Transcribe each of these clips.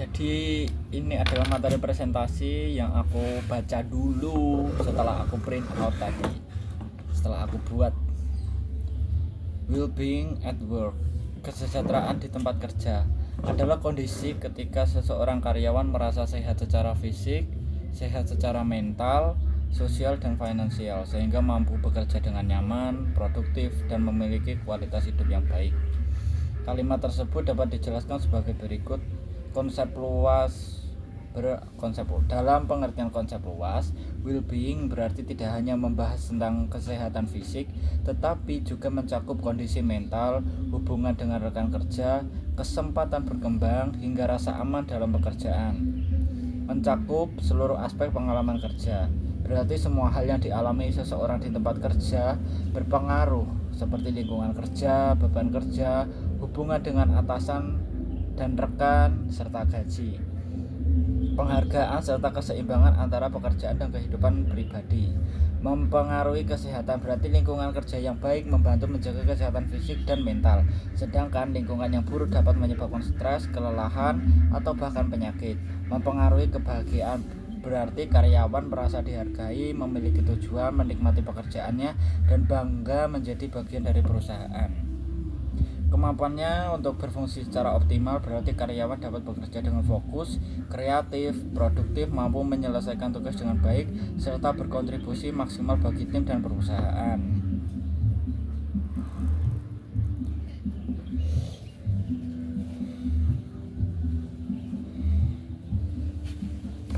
Jadi ini adalah materi presentasi yang aku baca dulu setelah aku print out tadi. Setelah aku buat well-being at work, kesejahteraan di tempat kerja adalah kondisi ketika seseorang karyawan merasa sehat secara fisik, sehat secara mental, sosial dan finansial sehingga mampu bekerja dengan nyaman, produktif dan memiliki kualitas hidup yang baik. Kalimat tersebut dapat dijelaskan sebagai berikut. Dalam pengertian konsep luas, well-being berarti tidak hanya membahas tentang kesehatan fisik, tetapi juga mencakup kondisi mental, hubungan dengan rekan kerja, kesempatan berkembang, hingga rasa aman dalam pekerjaan. Mencakup seluruh aspek pengalaman kerja, berarti semua hal yang dialami seseorang di tempat kerja berpengaruh, seperti lingkungan kerja, beban kerja, hubungan dengan atasan dan rekan, serta gaji, penghargaan, serta keseimbangan antara pekerjaan dan kehidupan pribadi. Mempengaruhi kesehatan berarti lingkungan kerja yang baik membantu menjaga kesehatan fisik dan mental, sedangkan lingkungan yang buruk dapat menyebabkan stres, kelelahan, atau bahkan penyakit. Mempengaruhi kebahagiaan berarti karyawan merasa dihargai, memiliki tujuan, menikmati pekerjaannya, dan bangga menjadi bagian dari perusahaan. Kemampuannya untuk berfungsi secara optimal berarti karyawan dapat bekerja dengan fokus, kreatif, produktif, mampu menyelesaikan tugas dengan baik, serta berkontribusi maksimal bagi tim dan perusahaan.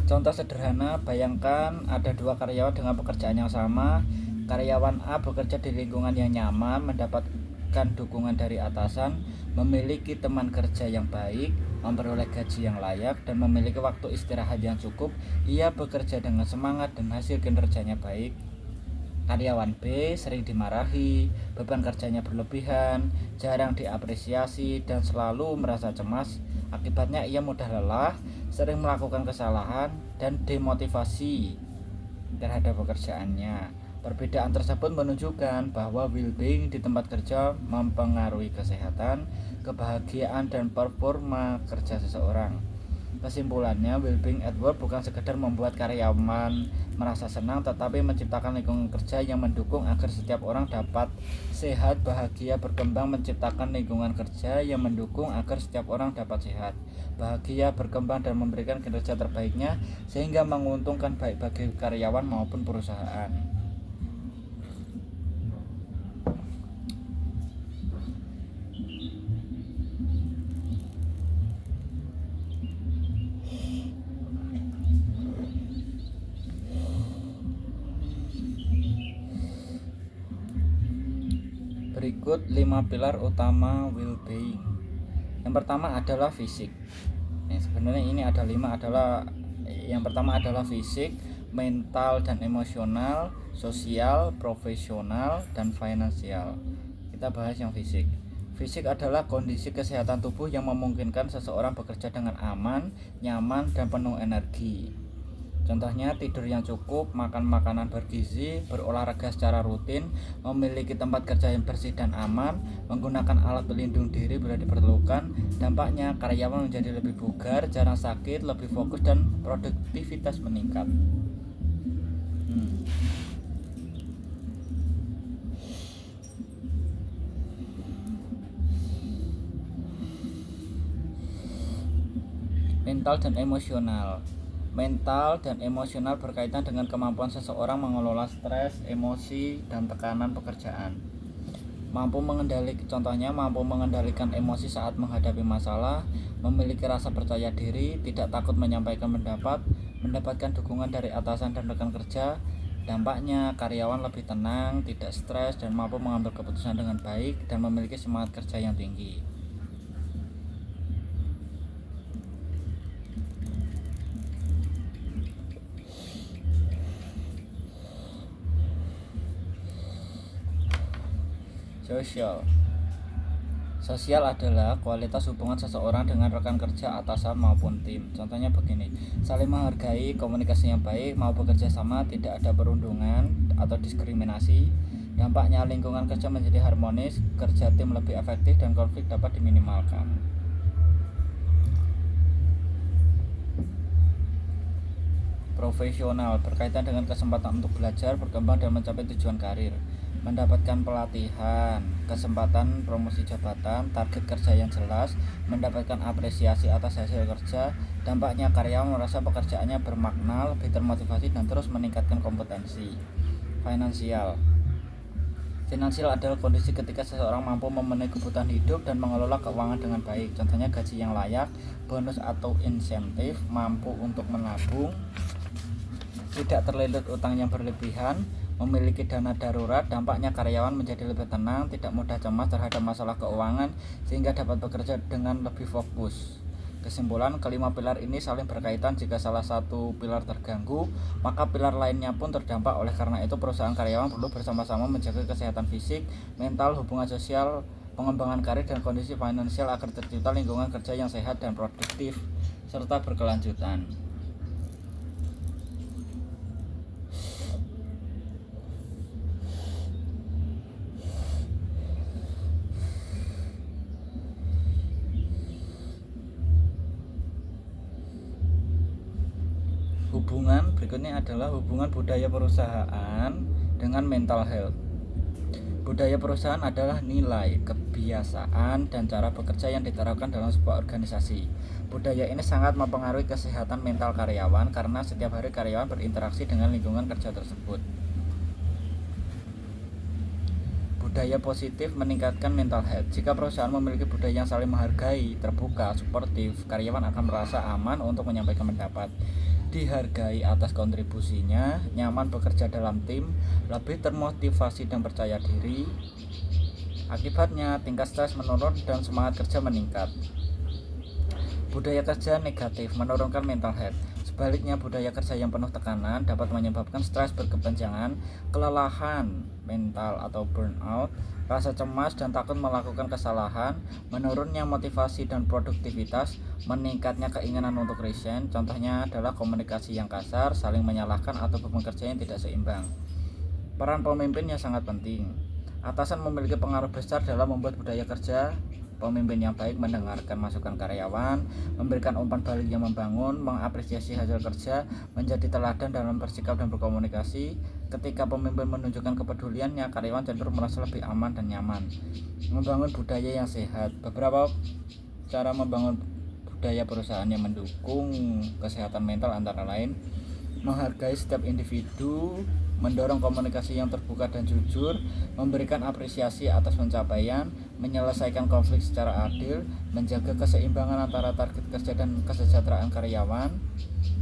Contoh sederhana, bayangkan ada dua karyawan dengan pekerjaan yang sama. Karyawan A bekerja di lingkungan yang nyaman, mendapatkan dukungan dari atasan, memiliki teman kerja yang baik, memperoleh gaji yang layak, dan memiliki waktu istirahat yang cukup. Ia bekerja dengan semangat dan hasil kinerjanya baik. Karyawan B sering dimarahi, beban kerjanya berlebihan, jarang diapresiasi, dan selalu merasa cemas. Akibatnya ia mudah lelah, sering melakukan kesalahan, dan demotivasi terhadap pekerjaannya. Perbedaan tersebut menunjukkan bahwa well-being di tempat kerja mempengaruhi kesehatan, kebahagiaan, dan performa kerja seseorang. Kesimpulannya, well-being at work bukan sekedar membuat karyawan merasa senang, tetapi menciptakan lingkungan kerja yang mendukung agar setiap orang dapat sehat, bahagia, berkembang. Menciptakan lingkungan kerja yang mendukung agar setiap orang dapat sehat, bahagia, berkembang, dan memberikan kinerja terbaiknya sehingga menguntungkan baik bagi karyawan maupun perusahaan. Berikut 5 pilar utama well-being. Yang pertama adalah fisik. Sebenarnya ini ada 5, yang pertama adalah fisik, mental dan emosional, sosial, profesional, dan finansial. Kita bahas yang fisik. Fisik adalah kondisi kesehatan tubuh yang memungkinkan seseorang bekerja dengan aman, nyaman, dan penuh energi. Contohnya tidur yang cukup, makan makanan bergizi, berolahraga secara rutin, memiliki tempat kerja yang bersih dan aman, menggunakan alat pelindung diri bila diperlukan. Dampaknya karyawan menjadi lebih bugar, jarang sakit, lebih fokus, dan produktivitas meningkat. Mental dan emosional. Mental dan emosional berkaitan dengan kemampuan seseorang mengelola stres, emosi, dan tekanan pekerjaan. Contohnya mampu mengendalikan emosi saat menghadapi masalah, memiliki rasa percaya diri, tidak takut menyampaikan pendapat, mendapatkan dukungan dari atasan dan rekan kerja. Dampaknya karyawan lebih tenang, tidak stres, dan mampu mengambil keputusan dengan baik dan memiliki semangat kerja yang tinggi. Sosial adalah kualitas hubungan seseorang dengan rekan kerja, atasan, maupun tim. Contohnya begini, saling menghargai, komunikasi yang baik, mau bekerja sama, tidak ada perundungan atau diskriminasi. Dampaknya lingkungan kerja menjadi harmonis, kerja tim lebih efektif, dan konflik dapat diminimalkan. Profesional berkaitan dengan kesempatan untuk belajar, berkembang, dan mencapai tujuan karir. Mendapatkan pelatihan, kesempatan promosi jabatan, target kerja yang jelas, mendapatkan apresiasi atas hasil kerja. Dampaknya karyawan merasa pekerjaannya bermakna, lebih termotivasi, dan terus meningkatkan kompetensi. Finansial adalah kondisi ketika seseorang mampu memenuhi kebutuhan hidup dan mengelola keuangan dengan baik. Contohnya gaji yang layak, bonus atau insentif, mampu untuk menabung, tidak terlilit utang yang berlebihan, memiliki dana darurat. Dampaknya karyawan menjadi lebih tenang, tidak mudah cemas terhadap masalah keuangan, sehingga dapat bekerja dengan lebih fokus. Kesimpulan, kelima pilar ini saling berkaitan. Jika salah satu pilar terganggu, maka pilar lainnya pun terdampak. Oleh karena itu, perusahaan karyawan perlu bersama-sama menjaga kesehatan fisik, mental, hubungan sosial, pengembangan karir, dan kondisi finansial agar tercipta lingkungan kerja yang sehat dan produktif serta berkelanjutan. Hubungan berikutnya adalah hubungan budaya perusahaan dengan mental health. Budaya perusahaan adalah nilai, kebiasaan, dan cara bekerja yang diterapkan dalam sebuah organisasi. Budaya ini sangat mempengaruhi kesehatan mental karyawan karena setiap hari karyawan berinteraksi dengan lingkungan kerja tersebut. Budaya positif meningkatkan mental health. Jika perusahaan memiliki budaya yang saling menghargai, terbuka, suportif, karyawan akan merasa aman untuk menyampaikan pendapat, dihargai atas kontribusinya, nyaman bekerja dalam tim, lebih termotivasi dan percaya diri. Akibatnya, tingkat stres menurun dan semangat kerja meningkat. Budaya kerja negatif menurunkan mental health. Sebaliknya, budaya kerja yang penuh tekanan dapat menyebabkan stres berkepanjangan, kelelahan mental atau burnout, rasa cemas dan takut melakukan kesalahan, menurunnya motivasi dan produktivitas, meningkatnya keinginan untuk resign. Contohnya adalah komunikasi yang kasar, saling menyalahkan, atau beban kerja yang tidak seimbang. Peran pemimpin yang sangat penting. Atasan memiliki pengaruh besar dalam membuat budaya kerja. Pemimpin yang baik mendengarkan masukan karyawan, memberikan umpan balik yang membangun, mengapresiasi hasil kerja, menjadi teladan dalam bersikap dan berkomunikasi. Ketika pemimpin menunjukkan kepeduliannya, karyawan cenderung merasa lebih aman dan nyaman. Membangun budaya yang sehat. Beberapa cara membangun budaya perusahaan yang mendukung kesehatan mental antara lain: menghargai setiap individu, mendorong komunikasi yang terbuka dan jujur, memberikan apresiasi atas pencapaian, menyelesaikan konflik secara adil, menjaga keseimbangan antara target kerja dan kesejahteraan karyawan.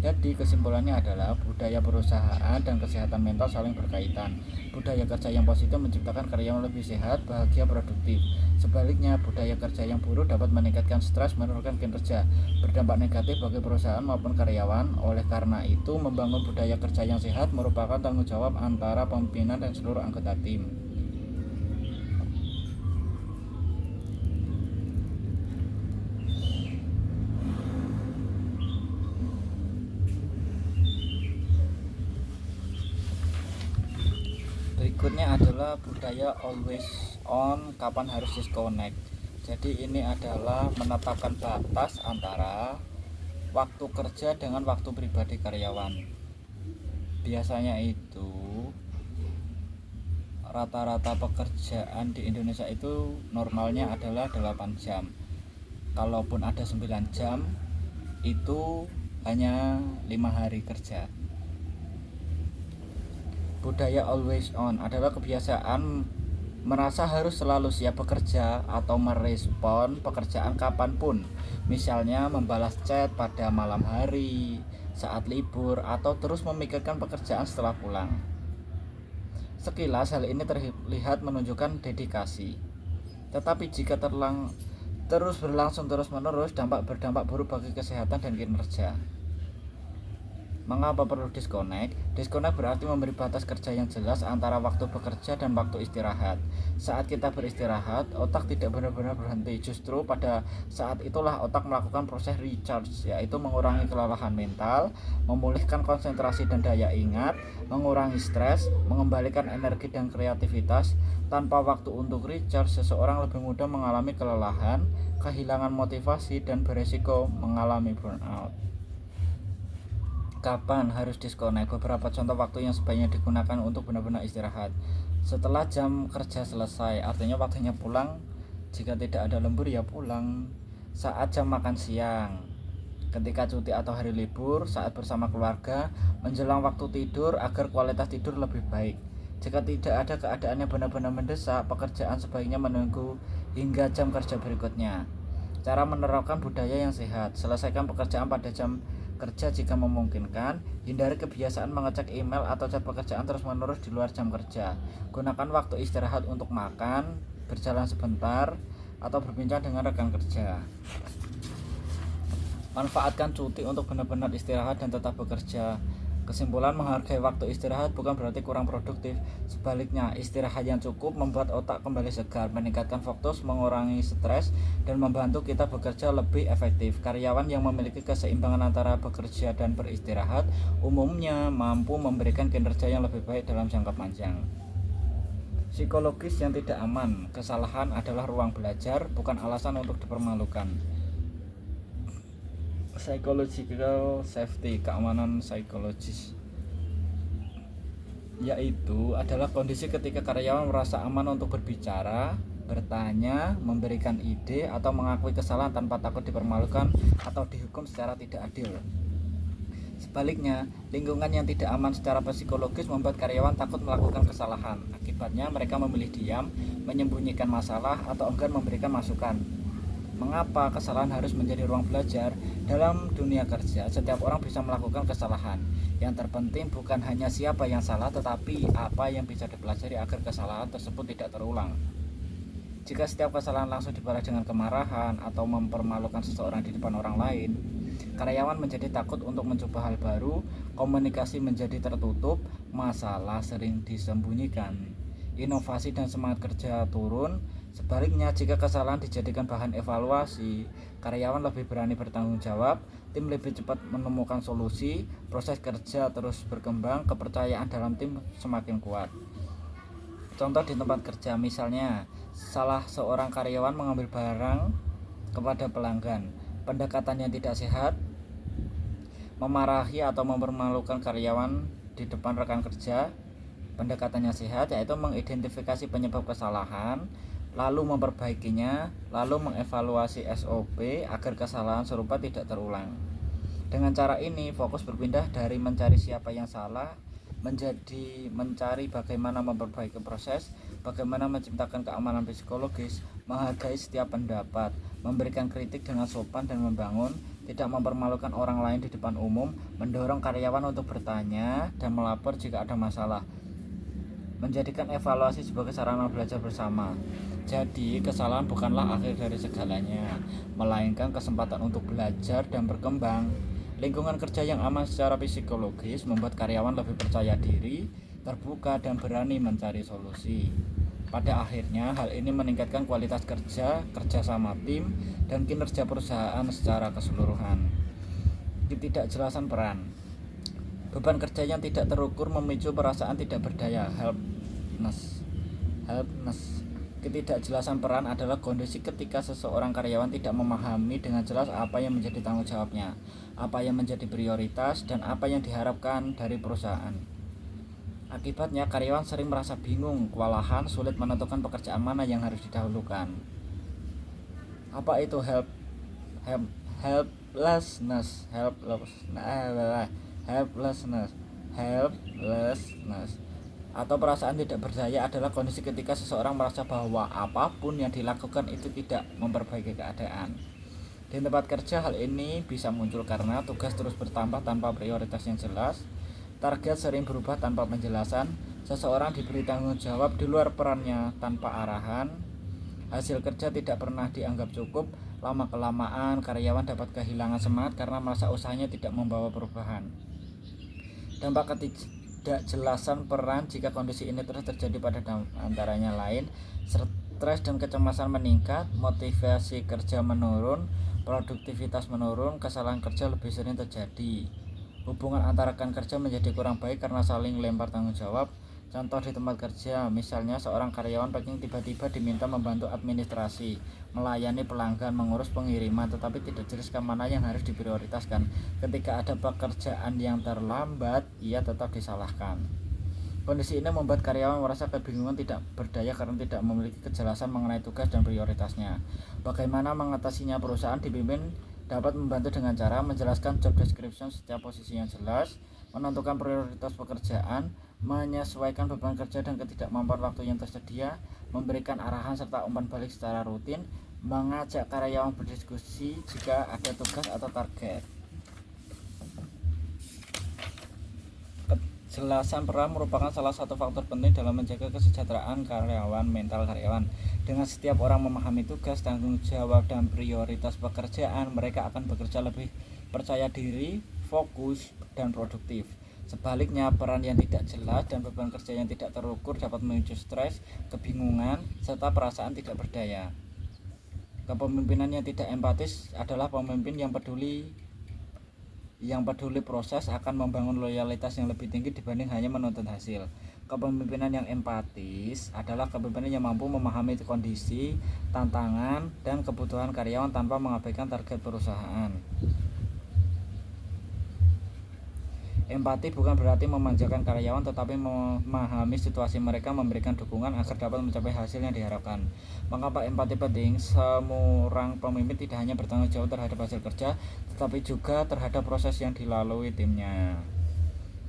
Jadi kesimpulannya adalah budaya perusahaan dan kesehatan mental saling berkaitan. Budaya kerja yang positif menciptakan karyawan lebih sehat, bahagia, produktif. Sebaliknya, budaya kerja yang buruk dapat meningkatkan stres, menurunkan kinerja, berdampak negatif bagi perusahaan maupun karyawan. Oleh karena itu, membangun budaya kerja yang sehat merupakan tanggung jawab antara pimpinan dan seluruh anggota tim. Berikutnya adalah budaya always on, kapan harus disconnect. Jadi ini adalah menetapkan batas antara waktu kerja dengan waktu pribadi karyawan. Biasanya itu rata-rata pekerjaan di Indonesia itu normalnya adalah 8 jam. Kalaupun ada 9 jam, itu hanya 5 hari kerja. Budaya always on adalah kebiasaan merasa harus selalu siap bekerja atau merespon pekerjaan kapanpun. Misalnya membalas chat pada malam hari, saat libur, atau terus memikirkan pekerjaan setelah pulang. Sekilas hal ini terlihat menunjukkan dedikasi. Tetapi jika terus berlangsung terus-menerus, berdampak buruk bagi kesehatan dan kinerja. Mengapa perlu disconnect? Disconnect berarti memberi batas kerja yang jelas antara waktu bekerja dan waktu istirahat. Saat kita beristirahat, otak tidak benar-benar berhenti. Justru pada saat itulah otak melakukan proses recharge, yaitu mengurangi kelelahan mental, memulihkan konsentrasi dan daya ingat, mengurangi stres, mengembalikan energi dan kreativitas. Tanpa waktu untuk recharge, seseorang lebih mudah mengalami kelelahan, kehilangan motivasi, dan beresiko mengalami burnout. Kapan harus disconnect? Beberapa contoh waktu yang sebaiknya digunakan untuk benar-benar istirahat. Setelah jam kerja selesai, artinya waktunya pulang. Jika tidak ada lembur ya pulang. Saat jam makan siang, ketika cuti atau hari libur, saat bersama keluarga, menjelang waktu tidur agar kualitas tidur lebih baik. Jika tidak ada keadaan yang benar-benar mendesak, pekerjaan sebaiknya menunggu hingga jam kerja berikutnya. Cara menerapkan budaya yang sehat: selesaikan pekerjaan pada jam kerja jika memungkinkan. Hindari kebiasaan mengecek email atau chat pekerjaan terus-menerus di luar jam kerja. Gunakan waktu istirahat untuk makan, berjalan sebentar, atau berbincang dengan rekan kerja. Manfaatkan cuti untuk benar-benar istirahat dan tetap bekerja. Kesimpulan: menghargai waktu istirahat bukan berarti kurang produktif. Sebaliknya, istirahat yang cukup membuat otak kembali segar, meningkatkan fokus, mengurangi stres, dan membantu kita bekerja lebih efektif. Karyawan yang memiliki keseimbangan antara bekerja dan beristirahat umumnya mampu memberikan kinerja yang lebih baik dalam jangka panjang. Psikologis yang tidak aman: kesalahan adalah ruang belajar, bukan alasan untuk dipermalukan. Psychological safety, keamanan psikologis, yaitu adalah kondisi ketika karyawan merasa aman untuk berbicara, bertanya, memberikan ide, atau mengakui kesalahan tanpa takut dipermalukan atau dihukum secara tidak adil. Sebaliknya, lingkungan yang tidak aman secara psikologis membuat karyawan takut melakukan kesalahan. Akibatnya, mereka memilih diam, menyembunyikan masalah, atau enggan memberikan masukan. Mengapa kesalahan harus menjadi ruang belajar? Dalam dunia kerja, setiap orang bisa melakukan kesalahan. Yang terpenting bukan hanya siapa yang salah, tetapi apa yang bisa dipelajari agar kesalahan tersebut tidak terulang. Jika setiap kesalahan langsung dibalas dengan kemarahan atau mempermalukan seseorang di depan orang lain, karyawan menjadi takut untuk mencoba hal baru, komunikasi menjadi tertutup, masalah sering disembunyikan, inovasi dan semangat kerja turun. Sebaliknya, jika kesalahan dijadikan bahan evaluasi, karyawan lebih berani bertanggung jawab, tim lebih cepat menemukan solusi, proses kerja terus berkembang, kepercayaan dalam tim semakin kuat. Contoh di tempat kerja, misalnya salah seorang karyawan mengambil barang kepada pelanggan. Pendekatan yang tidak sehat, memarahi atau mempermalukan karyawan di depan rekan kerja. Pendekatan yang sehat yaitu mengidentifikasi penyebab kesalahan, lalu memperbaikinya, lalu mengevaluasi SOP agar kesalahan serupa tidak terulang. Dengan cara ini, fokus berpindah dari mencari siapa yang salah menjadi mencari bagaimana memperbaiki proses, bagaimana menciptakan keamanan psikologis, menghargai setiap pendapat, memberikan kritik dengan sopan dan membangun, tidak mempermalukan orang lain di depan umum, mendorong karyawan untuk bertanya dan melapor jika ada masalah, menjadikan evaluasi sebagai sarana belajar bersama. Jadi, kesalahan bukanlah akhir dari segalanya, melainkan kesempatan untuk belajar dan berkembang. Lingkungan kerja yang aman secara psikologis membuat karyawan lebih percaya diri, terbuka, dan berani mencari solusi. Pada akhirnya, hal ini meningkatkan kualitas kerja, kerjasama tim, dan kinerja perusahaan secara keseluruhan. Ketidakjelasan peran: beban kerja yang tidak terukur memicu perasaan tidak berdaya, helplessness. Ketidakjelasan peran adalah kondisi ketika seseorang karyawan tidak memahami dengan jelas apa yang menjadi tanggung jawabnya, apa yang menjadi prioritas, dan apa yang diharapkan dari perusahaan. Akibatnya, karyawan sering merasa bingung, kewalahan, sulit menentukan pekerjaan mana yang harus didahulukan. Apa itu helplessness? Atau perasaan tidak berdaya adalah kondisi ketika seseorang merasa bahwa apapun yang dilakukan itu tidak memperbaiki keadaan. Di tempat kerja, hal ini bisa muncul karena tugas terus bertambah tanpa prioritas yang jelas, target sering berubah tanpa penjelasan, seseorang diberi tanggung jawab di luar perannya tanpa arahan, hasil kerja tidak pernah dianggap cukup, lama-kelamaan karyawan dapat kehilangan semangat karena merasa usahanya tidak membawa perubahan. Dampak ketidakjelasan peran: jika kondisi ini terus terjadi pada antaranya lain, stres dan kecemasan meningkat, motivasi kerja menurun, produktivitas menurun, kesalahan kerja lebih sering terjadi, hubungan antara rekan kerja menjadi kurang baik karena saling lempar tanggung jawab, Contoh di tempat kerja, misalnya seorang karyawan packing tiba-tiba diminta membantu administrasi, melayani pelanggan, mengurus pengiriman, tetapi tidak jelas mana yang harus diprioritaskan. Ketika ada pekerjaan yang terlambat, ia tetap disalahkan. Kondisi ini membuat karyawan merasa kebingungan, tidak berdaya karena tidak memiliki kejelasan mengenai tugas dan prioritasnya. Bagaimana mengatasinya? Perusahaan dipimpin dapat membantu dengan cara menjelaskan job description setiap posisi yang jelas, menentukan prioritas pekerjaan, menyesuaikan beban kerja dan ketidakmampuan waktu yang tersedia, memberikan arahan serta umpan balik secara rutin, mengajak karyawan berdiskusi jika ada tugas atau target. Kejelasan peran merupakan salah satu faktor penting dalam menjaga kesejahteraan karyawan. Mental karyawan. Dengan setiap orang memahami tugas, tanggung jawab, dan prioritas pekerjaan, mereka akan bekerja lebih percaya diri, fokus, dan produktif. Sebaliknya, peran yang tidak jelas dan beban kerja yang tidak terukur dapat memicu stres, kebingungan, serta perasaan tidak berdaya. Kepemimpinan yang tidak empatis adalah pemimpin yang peduli proses, akan membangun loyalitas yang lebih tinggi dibanding hanya menuntut hasil. Kepemimpinan yang empatis adalah kepemimpinan yang mampu memahami kondisi, tantangan, dan kebutuhan karyawan tanpa mengabaikan target perusahaan. Empati bukan berarti memanjakan karyawan, tetapi memahami situasi mereka, memberikan dukungan agar dapat mencapai hasil yang diharapkan. Mengapa empati penting? Seorang pemimpin tidak hanya bertanggung jawab terhadap hasil kerja, tetapi juga terhadap proses yang dilalui timnya.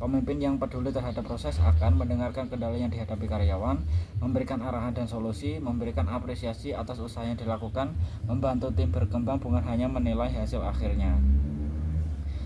Pemimpin yang peduli terhadap proses akan mendengarkan kendala yang dihadapi karyawan, memberikan arahan dan solusi, memberikan apresiasi atas usaha yang dilakukan, membantu tim berkembang, bukan hanya menilai hasil akhirnya.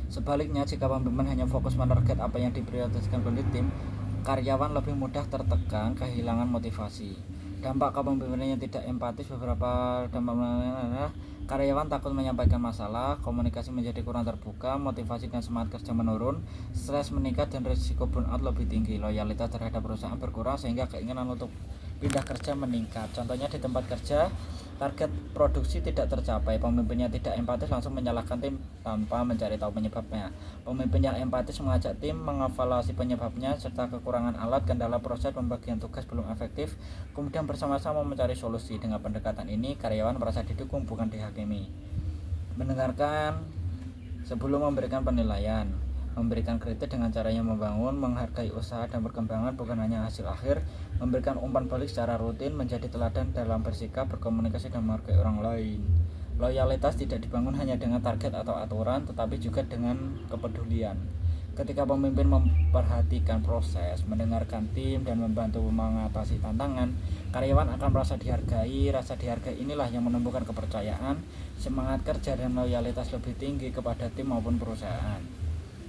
Sebaliknya, jika pemimpin hanya fokus menarget apa yang diprioritaskan oleh tim, karyawan lebih mudah tertekan, kehilangan motivasi. Dampak kepemimpinan yang tidak empatis. Beberapa dampak: karyawan takut menyampaikan masalah, komunikasi menjadi kurang terbuka, motivasi dan semangat kerja menurun, stres meningkat, dan risiko burnout lebih tinggi. Loyalitas terhadap perusahaan berkurang sehingga keinginan untuk pindah kerja meningkat. Contohnya di tempat kerja, target produksi tidak tercapai, pemimpinnya tidak empatis langsung menyalahkan tim tanpa mencari tahu penyebabnya. Pemimpin yang empatis mengajak tim mengevaluasi penyebabnya serta kekurangan alat, kendala, proses, pembagian tugas belum efektif, kemudian bersama-sama mencari solusi. Dengan pendekatan ini, karyawan merasa didukung, bukan dihakimi. Mendengarkan sebelum memberikan penilaian, memberikan kritik dengan cara yang membangun, menghargai usaha dan perkembangan, bukan hanya hasil akhir, memberikan umpan balik secara rutin, menjadi teladan dalam bersikap, berkomunikasi, dan menghargai orang lain. Loyalitas tidak dibangun hanya dengan target atau aturan, tetapi juga dengan kepedulian. Ketika pemimpin memperhatikan proses, mendengarkan tim, dan membantu mengatasi tantangan, karyawan akan merasa dihargai. Rasa dihargai inilah yang menumbuhkan kepercayaan, semangat kerja, dan loyalitas lebih tinggi kepada tim maupun perusahaan.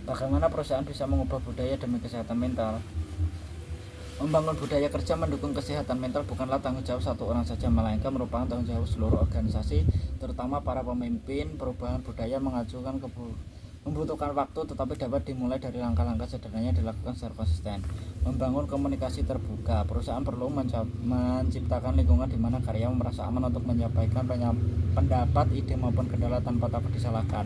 Bagaimana perusahaan bisa mengubah budaya demi kesehatan mental? Membangun budaya kerja mendukung kesehatan mental bukanlah tanggung jawab satu orang saja, melainkan merupakan tanggung jawab seluruh organisasi, terutama para pemimpin. Perubahan budaya membutuhkan waktu, tetapi dapat dimulai dari langkah-langkah sederhana yang dilakukan secara konsisten. Membangun komunikasi terbuka. Perusahaan perlu menciptakan lingkungan di mana karyawan merasa aman untuk menyampaikan pendapat, ide maupun kendala tanpa takut disalahkan.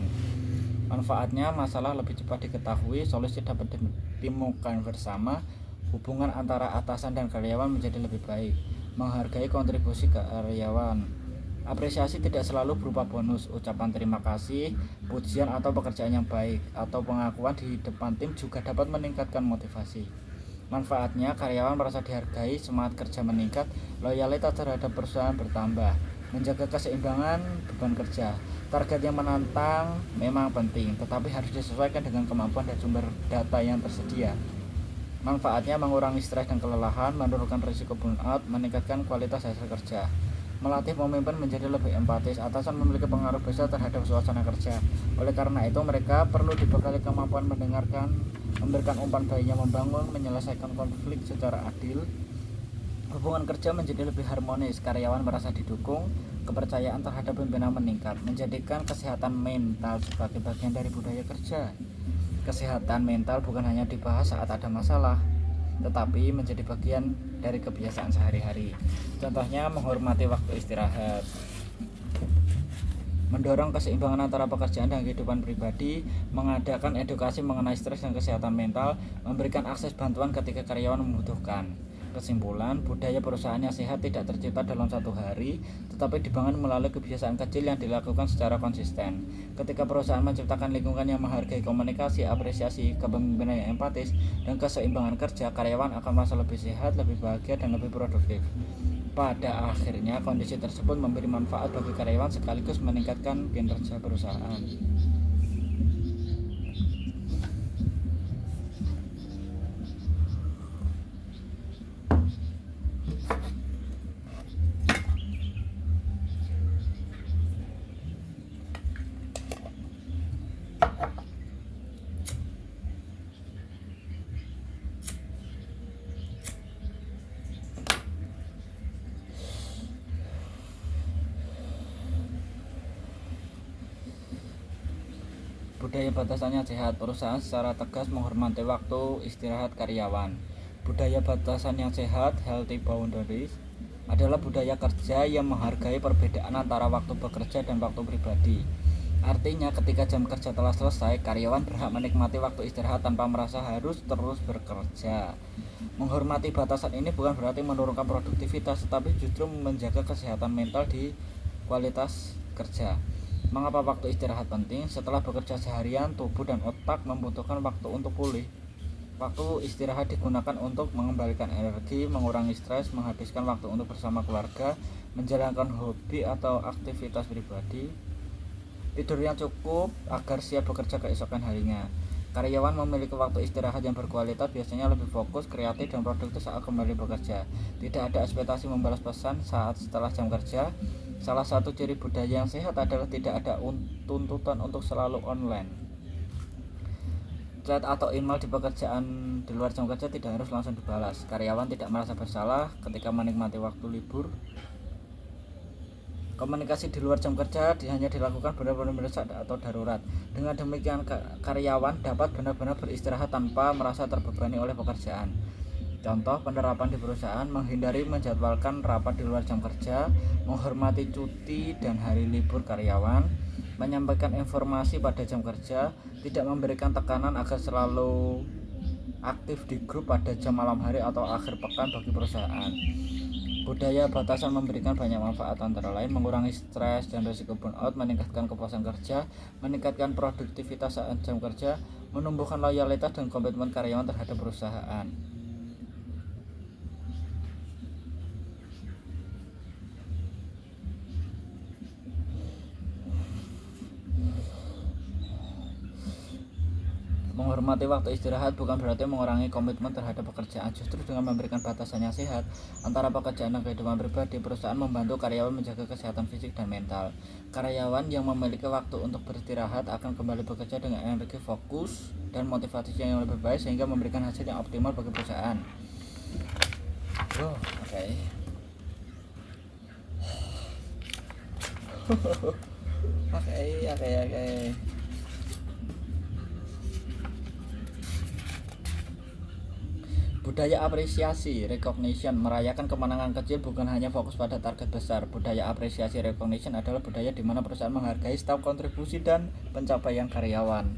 Manfaatnya, masalah lebih cepat diketahui, solusi dapat ditemukan bersama, hubungan antara atasan dan karyawan menjadi lebih baik, menghargai kontribusi karyawan. Apresiasi tidak selalu berupa bonus, ucapan terima kasih, pujian atau pekerjaan yang baik, atau pengakuan di depan tim juga dapat meningkatkan motivasi. Manfaatnya, karyawan merasa dihargai, semangat kerja meningkat, loyalitas terhadap perusahaan bertambah, menjaga keseimbangan beban kerja. Target yang menantang memang penting, tetapi harus disesuaikan dengan kemampuan dan sumber data yang tersedia. Manfaatnya mengurangi stres dan kelelahan, menurunkan risiko burnout, meningkatkan kualitas hasil kerja. Melatih pemimpin menjadi lebih empatis. Atasan memiliki pengaruh besar terhadap suasana kerja. Oleh karena itu, mereka perlu dibekali kemampuan mendengarkan, memberikan umpan balik yang membangun, menyelesaikan konflik secara adil. Hubungan kerja menjadi lebih harmonis, karyawan merasa didukung, kepercayaan terhadap pimpinan meningkat, menjadikan kesehatan mental sebagai bagian dari budaya kerja. Kesehatan mental bukan hanya dibahas saat ada masalah, tetapi menjadi bagian dari kebiasaan sehari-hari. Contohnya, menghormati waktu istirahat. mendorong keseimbangan antara pekerjaan dan kehidupan pribadi, mengadakan edukasi mengenai stres dan kesehatan mental, memberikan akses bantuan ketika karyawan membutuhkan. Kesimpulan, budaya perusahaan yang sehat tidak tercipta dalam satu hari, tetapi dibangun melalui kebiasaan kecil yang dilakukan secara konsisten. Ketika perusahaan menciptakan lingkungan yang menghargai komunikasi, apresiasi, kepemimpinan yang empatis, dan keseimbangan kerja, karyawan akan merasa lebih sehat, lebih bahagia, dan lebih produktif. Pada akhirnya, kondisi tersebut memberi manfaat bagi karyawan sekaligus meningkatkan kinerja perusahaan. Budaya batasannya sehat, perusahaan secara tegas menghormati waktu istirahat karyawan. Budaya batasan yang sehat, healthy boundaries, adalah budaya kerja yang menghargai perbedaan antara waktu bekerja dan waktu pribadi. Artinya ketika jam kerja telah selesai, karyawan berhak menikmati waktu istirahat tanpa merasa harus terus bekerja. Menghormati batasan ini bukan berarti menurunkan produktivitas, tetapi justru menjaga kesehatan mental di kualitas kerja. Mengapa waktu istirahat penting? Setelah bekerja seharian, tubuh dan otak membutuhkan waktu untuk pulih. Waktu istirahat digunakan untuk mengembalikan energi, mengurangi stres, menghabiskan waktu untuk bersama keluarga, menjalankan hobi atau aktivitas pribadi. Tidur yang cukup agar siap bekerja keesokan harinya. Karyawan memiliki waktu istirahat yang berkualitas biasanya lebih fokus, kreatif, dan produktif saat kembali bekerja. Tidak ada ekspektasi membalas pesan saat setelah jam kerja. Salah satu ciri budaya yang sehat adalah tidak ada tuntutan untuk selalu online. Chat atau email di pekerjaan di luar jam kerja tidak harus langsung dibalas. Karyawan tidak merasa bersalah ketika menikmati waktu libur. Komunikasi di luar jam kerja hanya dilakukan benar-benar mendesak atau darurat. Dengan demikian karyawan dapat benar-benar beristirahat tanpa merasa terbebani oleh pekerjaan. Contoh penerapan di perusahaan: menghindari menjadwalkan rapat di luar jam kerja, menghormati cuti dan hari libur karyawan, menyampaikan informasi pada jam kerja, tidak memberikan tekanan agar selalu aktif di grup pada jam malam hari atau akhir pekan bagi perusahaan. Budaya batasan memberikan banyak manfaat, antara lain mengurangi stres dan risiko burnout, meningkatkan kepuasan kerja, meningkatkan produktivitas saat jam kerja, menumbuhkan loyalitas dan komitmen karyawan terhadap perusahaan. Menghormati waktu istirahat bukan berarti mengurangi komitmen terhadap pekerjaan. Justru dengan memberikan batasan yang sehat antara pekerjaan dan kehidupan pribadi, perusahaan membantu karyawan menjaga kesehatan fisik dan mental. Karyawan yang memiliki waktu untuk beristirahat akan kembali bekerja dengan energi, fokus, dan motivasi yang lebih baik, sehingga memberikan hasil yang optimal bagi perusahaan. Oke. Budaya apresiasi, recognition, merayakan kemenangan kecil, bukan hanya fokus pada target besar. Budaya apresiasi recognition adalah budaya di mana perusahaan menghargai setiap kontribusi dan pencapaian karyawan,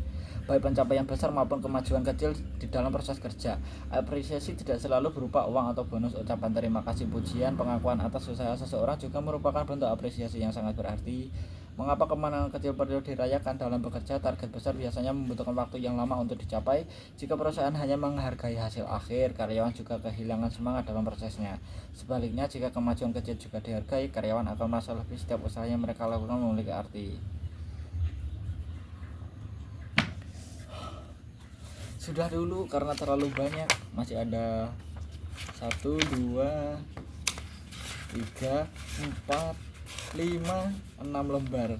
baik pencapaian besar maupun kemajuan kecil di dalam proses kerja. Apresiasi tidak selalu berupa uang atau bonus. Ucapan terima kasih, pujian, pengakuan atas usaha seseorang juga merupakan bentuk apresiasi yang sangat berarti. Mengapa kemenangan kecil perlu dirayakan? Dalam bekerja, target besar biasanya membutuhkan waktu yang lama untuk dicapai. Jika perusahaan hanya menghargai hasil akhir, karyawan juga kehilangan semangat dalam prosesnya. Sebaliknya, jika kemajuan kecil juga dihargai, karyawan akan merasa lebih setiap usaha yang mereka lakukan memiliki arti. Sudah dulu karena terlalu banyak. Masih ada 1, 2, 3, 4, 5, 6 lembar.